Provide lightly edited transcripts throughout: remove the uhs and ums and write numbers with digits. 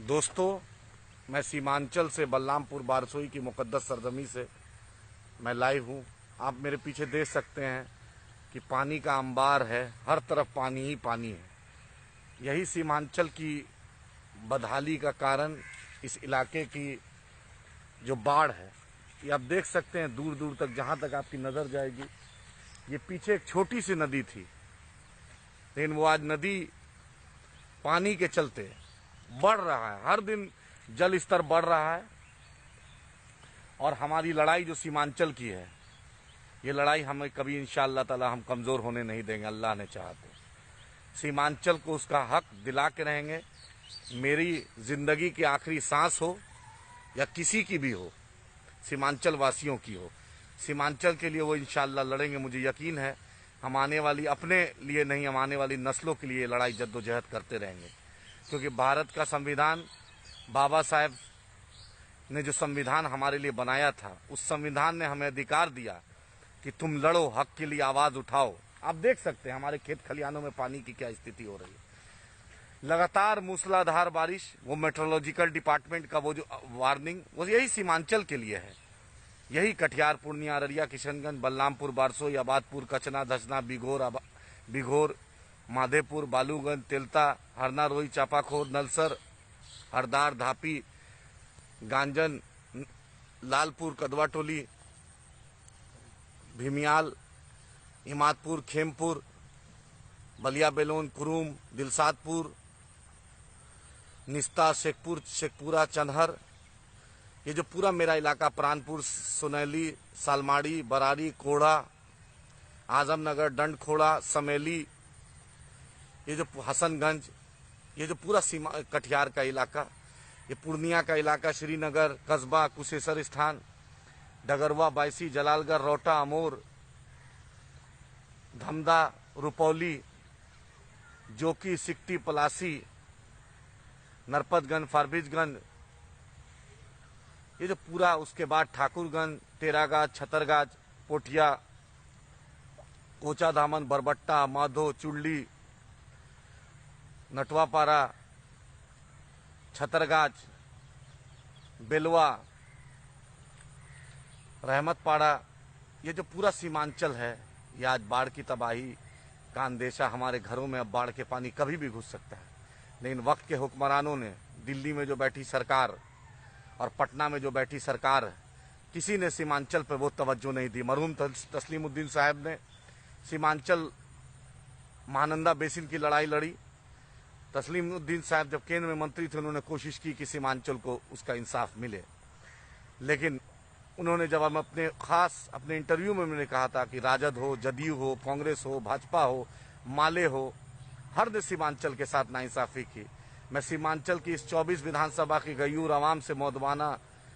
दोस्तों, मैं सीमांचल से बलरामपुर बारसोई की मुकद्दस सरजमी से मैं लाइव हूँ। आप मेरे पीछे देख सकते हैं कि पानी का अंबार है, हर तरफ पानी ही पानी है। यही सीमांचल की बदहाली का कारण इस इलाके की जो बाढ़ है, ये आप देख सकते हैं दूर दूर तक, जहाँ तक आपकी नज़र जाएगी। ये पीछे एक छोटी सी नदी थी, लेकिन वो आज नदी पानी के चलते बढ़ रहा है। हर दिन जल स्तर बढ़ रहा है और हमारी लड़ाई जो सीमांचल की है, ये लड़ाई हमें कभी इंशाअल्लाह ताला हम कमज़ोर होने नहीं देंगे। अल्लाह ने चाहा तो सीमांचल को उसका हक दिला के रहेंगे। मेरी ज़िंदगी की आखिरी सांस हो या किसी की भी हो, सीमांचल वासियों की हो, सीमांचल के लिए वो इंशाअल्लाह लड़ेंगे। मुझे यकीन है हम आने वाली, अपने लिए नहीं, हम आने वाली नस्लों के लिए लड़ाई जद्दोजहद करते रहेंगे। क्योंकि भारत का संविधान, बाबा साहेब ने जो संविधान हमारे लिए बनाया था, उस संविधान ने हमें अधिकार दिया कि तुम लड़ो, हक के लिए आवाज़ उठाओ। आप देख सकते हैं हमारे खेत खलिहानों में पानी की क्या स्थिति हो रही है। लगातार मूसलाधार बारिश, वो मेट्रोलॉजिकल डिपार्टमेंट का वो जो वार्निंग, वो यही सीमांचल के लिए है। यही कटिहार, पूर्णिया, अररिया, किशनगंज, बलरामपुर, बारसोई, आबादपुर, कचना, धसना, बिघोर, माधेपुर, बालूगंज, तेलता, हरना, रोई, चापाखोर, नलसर, हरदार, धापी, गांजन, लालपुर, कदवाटोली, भीमियाल, इमादपुर, खेमपुर, बलिया बेलोन, कुरुम, दिलसादपुर, निस्ता, शेखपुरा, चंदहर, ये जो पूरा मेरा इलाका, प्राणपुर, सुनैली, सालमाड़ी, बरारी, कोढ़ा, आजमनगर, डंडखोड़ा, समेली, ये जो हसनगंज, ये जो पूरा सीमा कटिहार का इलाका, ये पूर्णिया का इलाका, श्रीनगर, कस्बा, कुशेश्वर स्थान, डगरवा, बायसी, जलालगढ़, रोटा, अमोर, धमदा, रुपौली, जोकी, सिकटी, पलासी, नरपतगंज, फारबिसगंज, ये जो पूरा, उसके बाद ठाकुरगंज, टेरागाज, छतरगाज, पोठिया, कोचा धामन, बरबट्टा, माधो, चुल्ली, नटवापारा, छतरगाज, बेलवा, रहमतपाड़ा, ये जो पूरा सीमांचल है, ये आज बाढ़ की तबाही का अंदेशा। हमारे घरों में अब बाढ़ के पानी कभी भी घुस सकता है। लेकिन वक्त के हुक्मरानों ने, दिल्ली में जो बैठी सरकार और पटना में जो बैठी सरकार, किसी ने सीमांचल पर वो तवज्जो नहीं दी। मरहूम तस्लीमुद्दीन साहब ने सीमांचल महानंदा बेसिन की लड़ाई लड़ी। तस्लीमुद्दीन साहब जब केंद्र में मंत्री थे, उन्होंने कोशिश की कि सीमांचल को उसका इंसाफ मिले। लेकिन उन्होंने जब हम अपने इंटरव्यू में मैंने कहा था कि राजद हो, जदयू हो, कांग्रेस हो, भाजपा हो, माले हो, हर ने सीमांचल के साथ नाइंसाफी की। मैं सीमांचल की इस 24 विधानसभा की गयूर आवाम से मौदबाना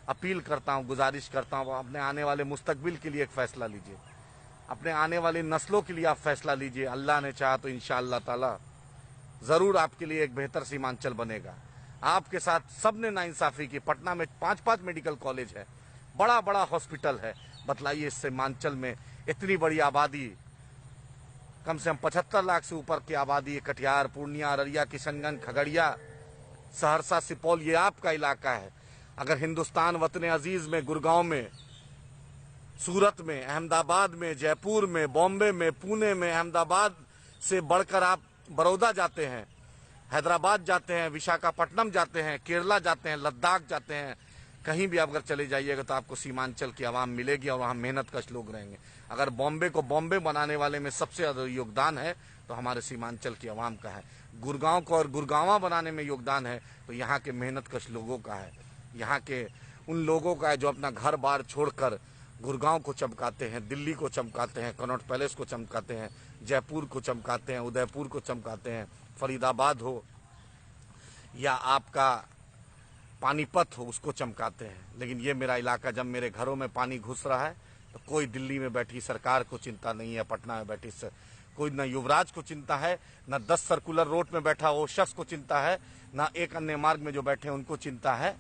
अपील करता हूँ, गुजारिश करता हूँ, अपने आने वाले मुस्तकबिल के लिए एक फैसला लीजिए, अपने आने वाली नस्लों के लिए आप फैसला लीजिए। अल्लाह ने चाहा तो इंशाअल्लाह ताला जरूर आपके लिए एक बेहतर सीमांचल बनेगा। आपके साथ सबने नाइंसाफी की। पटना में 5-5 मेडिकल कॉलेज है, बड़ा बड़ा हॉस्पिटल है। बतलाइए, इस सीमांचल में इतनी बड़ी आबादी, कम से कम 75 लाख से ऊपर की आबादी है। कटिहार, पूर्णिया, अररिया, किशनगंज, खगड़िया, सहरसा, सुपौल, ये आपका इलाका है। अगर हिंदुस्तान वतन अजीज में, गुड़गांव में, सूरत में, अहमदाबाद में, जयपुर में, बॉम्बे में, पुणे में, अहमदाबाद से बढ़कर आप बड़ौदा जाते हैं, हैदराबाद जाते हैं, विशाखापट्टनम जाते हैं, केरला जाते हैं, लद्दाख जाते हैं, कहीं भी अगर चले जाइएगा तो आपको सीमांचल की आवाम मिलेगी और वहाँ मेहनत कश लोग रहेंगे। अगर बॉम्बे को बॉम्बे बनाने वाले में सबसे ज़्यादा योगदान है तो हमारे सीमांचल की आवाम का है। गुड़गांव को और गुड़गांवा बनाने में योगदान है तो यहाँ के मेहनत कश लोगों का है। यहाँ के उन लोगों का है जो अपना घर बार छोड़कर गुड़गांव को चमकाते हैं, दिल्ली को चमकाते हैं, कनॉट पैलेस को चमकाते हैं, जयपुर को चमकाते हैं, उदयपुर को चमकाते हैं, फरीदाबाद हो या आपका पानीपत हो, उसको चमकाते हैं। लेकिन ये मेरा इलाका, जब मेरे घरों में पानी घुस रहा है तो कोई दिल्ली में बैठी सरकार को चिंता नहीं है, पटना में बैठी कोई न युवराज को चिंता है, न 10 सर्कुलर रोड में बैठा वो शख्स को चिंता है, न एक अन्य मार्ग में जो बैठे हैं उनको चिंता है,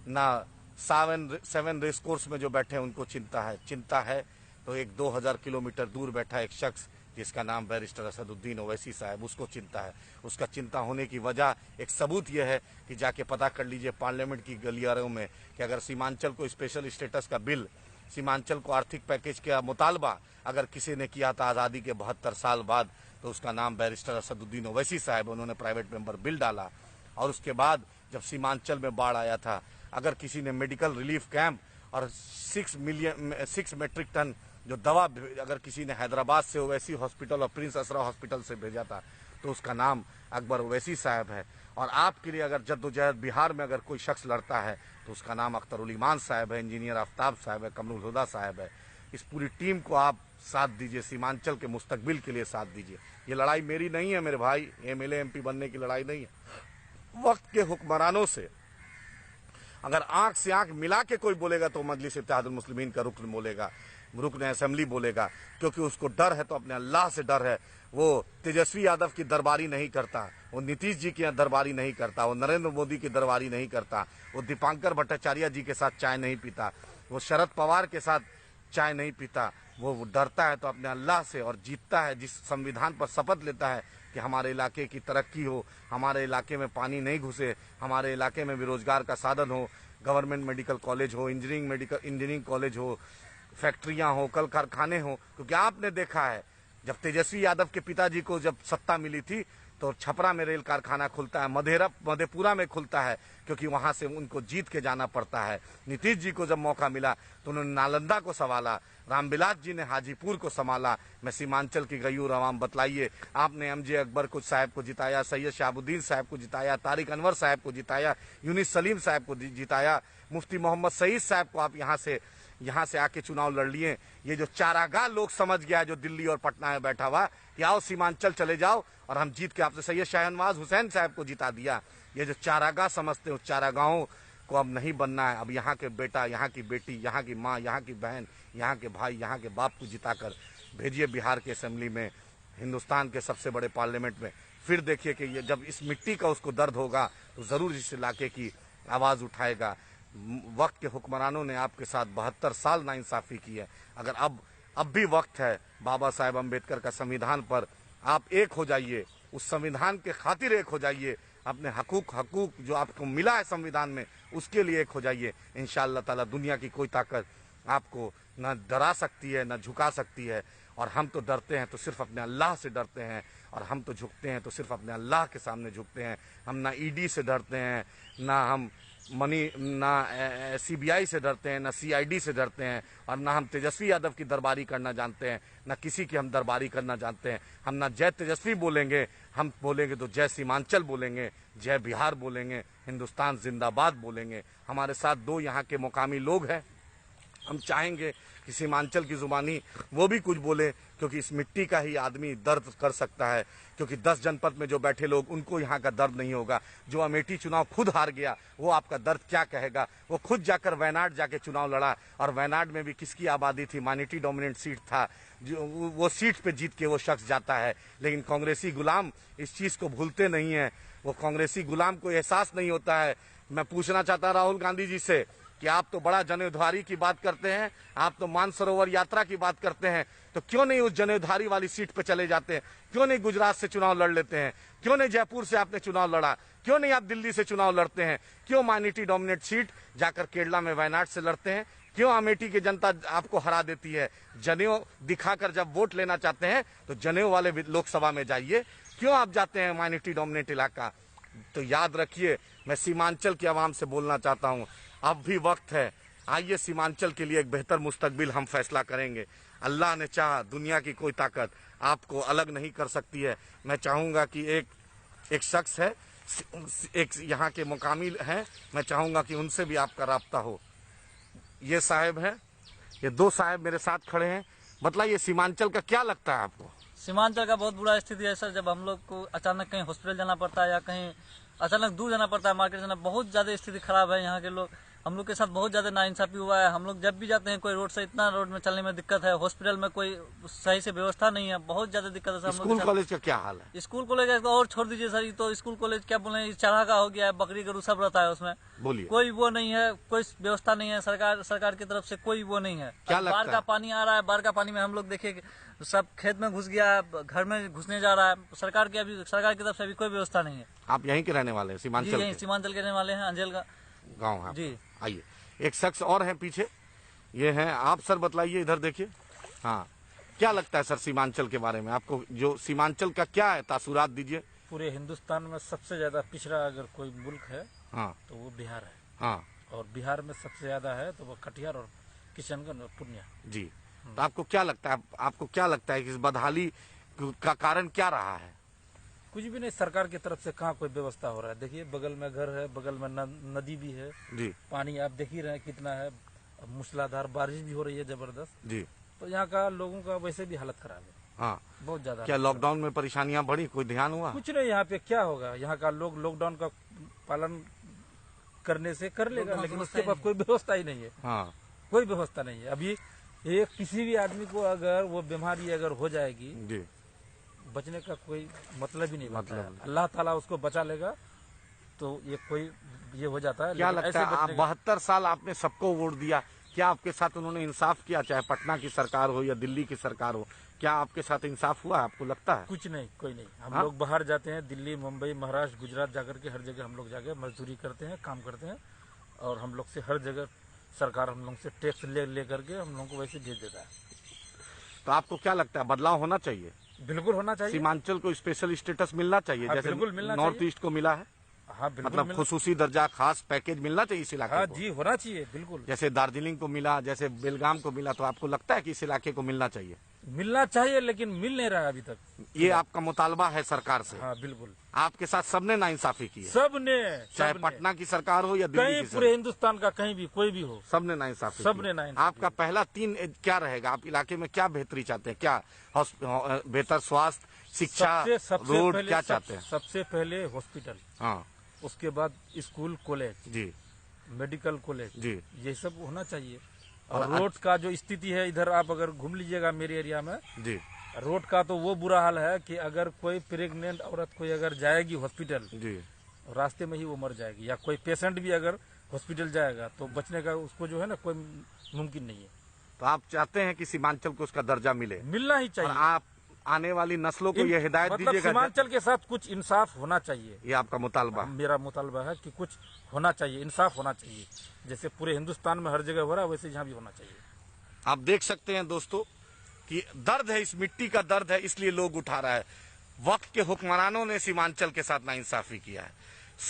न 7 रेस कोर्स में जो बैठे हैं उनको चिंता है। चिंता है तो एक 2000 किलोमीटर दूर बैठा एक शख्स जिसका नाम बैरिस्टर असदुद्दीन ओवैसी साहब, उसको चिंता है। उसका चिंता होने की वजह एक सबूत यह है कि जाके पता कर लीजिए पार्लियामेंट की गलियारों में कि अगर सीमांचल को स्पेशल स्टेटस का बिल, सीमांचल को आर्थिक पैकेज का मुतालबा अगर किसी ने किया था आज़ादी के 72 साल बाद, तो उसका नाम बैरिस्टर असदुद्दीन ओवैसी साहब। उन्होंने प्राइवेट मेंबर बिल डाला। और उसके बाद जब सीमांचल में बाढ़ आया था, अगर किसी ने मेडिकल रिलीफ कैंप और 6 मेट्रिक टन जो दवा अगर किसी ने हैदराबाद से ओवैसी हॉस्पिटल और प्रिंस असरा हॉस्पिटल से भेजा था, तो उसका नाम अकबर ओवैसी साहब है। और आपके लिए अगर जद्दोजहद बिहार में अगर कोई शख्स लड़ता है तो उसका नाम अख्तरुल ईमान साहब है, इंजीनियर आफ्ताब साहब है, कमरुल हुदा साहब है। इस पूरी टीम को आप साथ दीजिए, सीमांचल के मुस्तकबिल के लिए साथ दीजिए। ये लड़ाई मेरी नहीं है मेरे भाई, एमएलए एमपी बनने की लड़ाई नहीं है। वक्त के हुक्मरानों से अगर आंख से आंख मिला के कोई बोलेगा तो मजलिस इत्तेहादुल मुस्लिमीन का रुकन बोलेगा, रुकन असेंबली बोलेगा, क्योंकि उसको डर है तो अपने अल्लाह से डर है। वो तेजस्वी यादव की दरबारी नहीं करता, वो नीतीश जी की दरबारी नहीं करता, वो नरेंद्र मोदी की दरबारी नहीं करता, वो दीपांकर भट्टाचार्य जी के साथ चाय नहीं पीता, वो शरद पवार के साथ चाय नहीं पीता। वो डरता है तो अपने अल्लाह से और जीतता है। जिस संविधान पर शपथ लेता है कि हमारे इलाके की तरक्की हो, हमारे इलाके में पानी नहीं घुसे, हमारे इलाके में बेरोजगार का साधन हो, गवर्नमेंट मेडिकल कॉलेज हो, इंजीनियरिंग कॉलेज हो, फैक्ट्रियां हो, कल कारखाने हो। क्योंकि आपने देखा है जब तेजस्वी यादव के पिताजी को जब सत्ता मिली थी तो छपरा में रेल कारखाना खुलता है, मधेपुरा में खुलता है, क्योंकि वहां से उनको जीत के जाना पड़ता है। नीतीश जी को जब मौका मिला तो उन्होंने नालंदा को संभाला, रामविलास जी ने हाजीपुर को संभाला। मैं सीमांचल की गयूर अवाम बतलाइए, आपने एमजे अकबर को साहब को जिताया, सैयद शहाबुद्दीन साहब को जिताया, तारिक अनवर साहब को जिताया, यूनिस सलीम साहब को जिताया, मुफ्ती मोहम्मद सईद साहब को आप यहाँ से आके चुनाव लड़ लिए। ये जो चारागाह लोग समझ गया जो दिल्ली और पटना में बैठा हुआ कि आओ सीमांचल चले जाओ और हम जीत के आपसे सैयद शाहनवाज हुसैन साहब को जिता दिया। ये जो चारागाह समझते हो, चारागाहों को अब नहीं बनना है। अब यहाँ के बेटा, यहाँ की बेटी, यहाँ की माँ, यहाँ की बहन, यहाँ के भाई, यहाँ के बाप को जिताकर भेजिए बिहार के असेंबली में, हिंदुस्तान के सबसे बड़े पार्लियामेंट में। फिर देखिए कि ये जब इस मिट्टी का उसको दर्द होगा तो जरूर इस इलाके की आवाज उठाएगा। वक्त के हुक्मरानों ने आपके साथ 72 साल नाइंसाफी की है। अगर अब भी वक्त है, बाबा साहेब अम्बेडकर का संविधान पर आप एक हो जाइए, उस संविधान के खातिर एक हो जाइए, अपने हकूक जो आपको मिला है संविधान में उसके लिए एक हो जाइए। इंशाअल्लाह ताला दुनिया की कोई ताकत आपको न डरा सकती है न झुका सकती है। और हम तो डरते हैं तो सिर्फ अपने अल्लाह से डरते हैं, और हम तो झुकते हैं तो सिर्फ अपने अल्लाह के सामने झुकते हैं। हम ना ईडी से डरते हैं, ना हम ना सीबीआई से डरते हैं, ना सीआईडी से डरते हैं, और ना हम तेजस्वी यादव की दरबारी करना जानते हैं, ना किसी की हम दरबारी करना जानते हैं। हम ना जय तेजस्वी बोलेंगे, हम बोलेंगे तो जय सीमांचल बोलेंगे, जय बिहार बोलेंगे, हिंदुस्तान जिंदाबाद बोलेंगे। हमारे साथ 2 यहाँ के मुकामी लोग हैं, हम चाहेंगे कि सीमांचल की जुबानी वो भी कुछ बोले, क्योंकि इस मिट्टी का ही आदमी दर्द कर सकता है। क्योंकि 10 जनपद में जो बैठे लोग उनको यहाँ का दर्द नहीं होगा। जो अमेठी चुनाव खुद हार गया वो आपका दर्द क्या कहेगा। वो खुद जाकर वायनाड जाके चुनाव लड़ा, और वायनाड में भी किसकी आबादी थी, माइनॉरिटी डोमिनेंट सीट था, जो वो सीट पे जीत के वो शख्स जाता है। लेकिन कांग्रेसी गुलाम इस चीज को भूलते नहीं है, वो कांग्रेसी गुलाम को एहसास नहीं होता है। मैं पूछना चाहता राहुल गांधी जी से कि आप तो बड़ा जनेऊधारी की बात करते हैं, आप तो मानसरोवर यात्रा की बात करते हैं, तो क्यों नहीं उस जनेऊधारी वाली सीट पे चले जाते हैं? क्यों नहीं गुजरात से चुनाव लड़ लेते हैं? क्यों नहीं जयपुर से आपने चुनाव लड़ा? क्यों नहीं आप दिल्ली से चुनाव लड़ते हैं? क्यों माइनॉरिटी डोमिनेट सीट जाकर केरला में वायनाड से लड़ते हैं? क्यों अमेठी की जनता आपको हरा देती है? जनेऊ दिखाकर जब वोट लेना चाहते हैं तो जनेऊ वाले लोकसभा में जाइए, क्यों आप जाते हैं माइनॉरिटी डोमिनेट इलाका? तो याद रखिए, मैं सीमांचल की आवाम से बोलना चाहता हूँ, अब भी वक्त है। आइए सीमांचल के लिए एक बेहतर मुस्तकबिल हम फैसला करेंगे। अल्लाह ने चाहा, दुनिया की कोई ताकत आपको अलग नहीं कर सकती है। मैं चाहूँगा कि एक शख्स है, एक यहाँ के मुकामी हैं, मैं चाहूँगा कि उनसे भी आपका राब्ता हो। ये साहब हैं, ये 2 साहब मेरे साथ खड़े हैं। बताइए सीमांचल का क्या लगता है आपको? सीमांचल का बहुत बुरा स्थिति है सर। जब हम लोग को अचानक कहीं हॉस्पिटल जाना पड़ता है या कहीं अचानक दूर जाना पड़ता है, मार्केट जाना, बहुत ज्यादा स्थिति खराब है। यहाँ के लोग हम लोग के साथ बहुत ज्यादा नाइंसाफी हुआ है। हम लोग जब भी जाते हैं कोई रोड से, इतना रोड में चलने में दिक्कत है। हॉस्पिटल में कोई सही से व्यवस्था नहीं है, बहुत ज्यादा दिक्कत है सर हम लोग स्कूल के साथ। कॉलेज का क्या हाल है? स्कूल कॉलेज का और छोड़ दीजिए सर, ये तो स्कूल कॉलेज क्या बोले, चढ़ा का हो गया है, बकरी गरू सब रहता है उसमें। बोलिए। कोई वो नहीं है, कोई व्यवस्था नहीं है, सरकार की तरफ से कोई वो नहीं है। क्या लगता बाढ़ का है? पानी आ रहा है, बाढ़ का पानी में हम लोग देखिए सब खेत में घुस गया है, घर में घुसने जा रहा है। सरकार की तरफ से अभी कोई व्यवस्था नहीं है। आप यहीं के रहने वाले हैं, जी सीमांचल यहीं के? सीमांचल के रहने वाले हैं, अंजल का गाँव है जी। आपका। आइए, एक शख्स और हैं पीछे, ये हैं आप। सर बताइए, इधर देखिए। हाँ, क्या लगता है सर सीमांचल के बारे में आपको? जो सीमांचल का क्या है, तासुरात दीजिए। पूरे हिंदुस्तान में सबसे ज्यादा पिछड़ा अगर कोई मुल्क है हाँ तो वो बिहार है। हाँ और बिहार में सबसे ज्यादा है तो वो कटिहार और किशनगंज और पूर्णिया। जी। तो आपको क्या लगता है, कि इस बदहाली का कारण क्या रहा है? कुछ भी नहीं, सरकार की तरफ से कहाँ कोई व्यवस्था हो रहा है। देखिए बगल में घर है, बगल में नदी भी है, जी पानी आप देख ही रहे हैं कितना है। अब मूसलाधार बारिश भी हो रही है जबरदस्त, जी। तो यहाँ का लोगों का वैसे भी हालत खराब है, हाँ, बहुत ज्यादा। क्या लॉकडाउन में परेशानियां बढ़ी? कोई ध्यान हुआ? कुछ नहीं, यहाँ पे क्या होगा, यहाँ का लोग लॉकडाउन का पालन करने से कर लेगा, लेकिन उसके पास कोई व्यवस्था ही नहीं है। हाँ कोई व्यवस्था नहीं है। अभी एक किसी भी आदमी को अगर वो बीमारी अगर हो जाएगी, जी, बचने का कोई मतलब ही नहीं बनता मतलब है। नहीं। अल्लाह ताला उसको बचा लेगा तो ये हो जाता है। क्या लेकिन लगता है, ऐसे आप बचने का- 72 साल आपने सबको वोट दिया, क्या आपके साथ उन्होंने इंसाफ किया? चाहे पटना की सरकार हो या दिल्ली की सरकार हो, क्या आपके साथ इंसाफ हुआ? आपको लगता है? कुछ नहीं, कोई नहीं। हम हाँ? लोग बाहर जाते हैं, दिल्ली, मुंबई, महाराष्ट्र, गुजरात जाकर के हर जगह हम लोग जाके मजदूरी करते हैं, काम करते हैं, और हम लोग से हर जगह सरकार हम लोग से टैक्स ले करके हम लोग को वैसे भेज देता है। तो आपको क्या लगता है, बदलाव होना चाहिए? बिल्कुल होना चाहिए। सीमांचल को स्पेशल स्टेटस मिलना चाहिए, हाँ, जैसे बिल्कुल मिलना नॉर्थ चाहिए। ईस्ट को मिला है? हाँ बिल्कुल मतलब मिलना- खुसूसी दर्जा, खास पैकेज मिलना चाहिए इस इलाके हाँ को। जी, होना चाहिए बिल्कुल। जैसे दार्जिलिंग को मिला, जैसे बेलगाम को मिला, तो आपको लगता है कि इस इलाके को मिलना चाहिए? मिलना चाहिए, लेकिन मिल नहीं रहा है अभी तक। ये आपका मुतालबा है सरकार से? हाँ बिल्कुल। आपके साथ सबने नाइंसाफी की है, सबने चाहे पटना की सरकार हो या दिल्ली कहीं की पूरे सरकार, हिंदुस्तान का कहीं भी कोई भी हो, सबने नाइंसाफी सबने की है। नाइंसाफी आपका पहला 3 क्या रहेगा? आप इलाके में क्या बेहतरी चाहते हैं? क्या बेहतर स्वास्थ्य, शिक्षा, रोड, क्या चाहते हैं? सबसे पहले हॉस्पिटल, हाँ उसके बाद स्कूल, कॉलेज, जी मेडिकल कॉलेज, जी ये सब होना चाहिए। और और रोड का जो स्थिति है, इधर आप अगर घूम लीजिएगा मेरे एरिया में, जी रोड का तो वो बुरा हाल है कि अगर कोई प्रेग्नेंट औरत कोई अगर जाएगी हॉस्पिटल, जी। रास्ते में ही वो मर जाएगी, या कोई पेशेंट भी अगर हॉस्पिटल जाएगा तो बचने का उसको जो है ना कोई मुमकिन नहीं है। तो आप चाहते हैं कि सीमांचल को उसका दर्जा मिले, मिलना ही और चाहिए। आप आने वाली नस्लों को ये हिदायत मतलब दीजिएगा? सीमांचल के साथ कुछ इंसाफ होना चाहिए। ये आपका मुतालबा? मेरा मुतालबा है कि कुछ होना चाहिए, इंसाफ होना चाहिए। जैसे पूरे हिंदुस्तान में हर जगह हो रहा है, वैसे यहाँ भी होना चाहिए। आप देख सकते हैं दोस्तों कि दर्द है, इस मिट्टी का दर्द है, इसलिए लोग उठा रहा है। वक्त के हुक्मरानों ने सीमांचल के साथ नाइंसाफी किया है,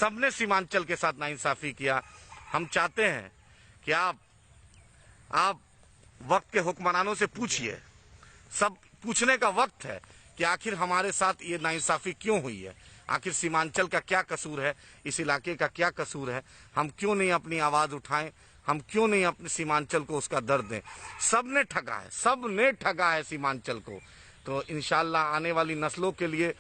सबने सीमांचल के साथ नाइंसाफी किया। हम चाहते हैं कि आप वक्त के हुक्मरानों से पूछिए, सब पूछने का वक्त है कि आखिर हमारे साथ ये नाइंसाफी क्यों हुई है, आखिर सीमांचल का क्या कसूर है, इस इलाके का क्या कसूर है, हम क्यों नहीं अपनी आवाज उठाएं, हम क्यों नहीं अपने सीमांचल को उसका दर्द दें। सबने ठगा है, सबने ठगा है सीमांचल को। तो इंशाल्लाह आने वाली नस्लों के लिए,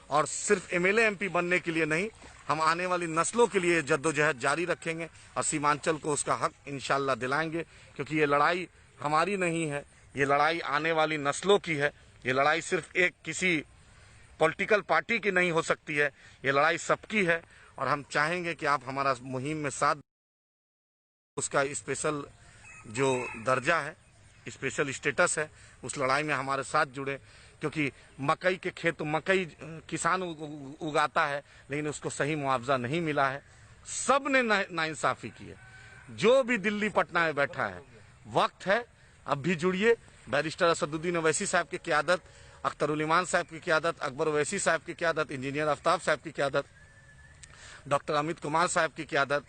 और सिर्फ एमएलए एमपी बनने के लिए नहीं, हम आने वाली नस्लों के लिए जद्दोजहद जारी रखेंगे और सीमांचल को उसका हक इंशाल्लाह दिलाएंगे। क्योंकि ये लड़ाई हमारी नहीं है, ये लड़ाई आने वाली नस्लों की है। ये लड़ाई सिर्फ एक किसी पॉलिटिकल पार्टी की नहीं हो सकती है, ये लड़ाई सबकी है। और हम चाहेंगे कि आप हमारा मुहिम में साथ, उसका स्पेशल जो दर्जा है, स्पेशल स्टेटस है, उस लड़ाई में हमारे साथ जुड़े। क्योंकि मकई के खेत, मकई किसान उगाता है, लेकिन उसको सही मुआवजा नहीं मिला है। सब ने नाइंसाफी की है। जो भी दिल्ली पटना में बैठा है, वक्त है, अब भी जुड़िए। बैरिस्टर असदुद्दीन ओवैसी साहब की क़यादत, अख्तरुल ईमान साहब की क़यादत, अकबर ओवैसी साहब की क़यादत, इंजीनियर आफ्ताब साहब की क़यादत, डॉक्टर अमित कुमार साहब की क़यादत,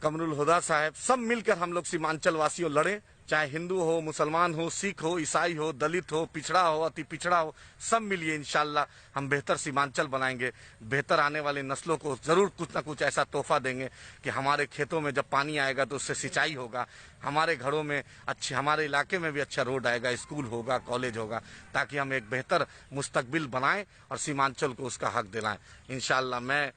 कमरुल हुदा साहब, सब मिलकर हम लोग सीमांचल वासियों लड़े। चाहे हिंदू हो, मुसलमान हो, सिख हो, ईसाई हो, दलित हो, पिछड़ा हो, अति पिछड़ा हो, सब मिलिए इंशाल्लाह हम बेहतर सीमांचल बनाएंगे। बेहतर आने वाली नस्लों को जरूर कुछ ना कुछ ऐसा तोहफा देंगे कि हमारे खेतों में जब पानी आएगा तो उससे सिंचाई होगा, हमारे घरों में अच्छे, हमारे इलाके में भी अच्छा रोड आएगा, स्कूल होगा, कॉलेज होगा, ताकि हम एक बेहतर मुस्तकबिल बनाएं और सीमांचल को उसका हक दिलाएं। इंशाल्लाह मैं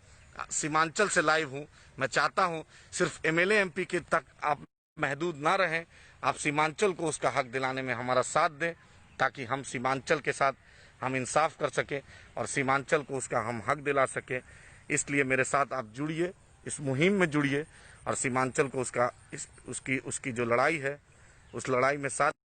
सीमांचल से लाइव हूं। मैं चाहता हूं सिर्फ एमएलए एमपी के तक आप महदूद ना रहें, आप सीमांचल को उसका हक दिलाने में हमारा साथ दें, ताकि हम सीमांचल के साथ हम इंसाफ कर सकें और सीमांचल को उसका हम हक दिला सकें। इसलिए मेरे साथ आप जुड़िए, इस मुहिम में जुड़िए और सीमांचल को उसका उसकी जो लड़ाई है उस लड़ाई में साथ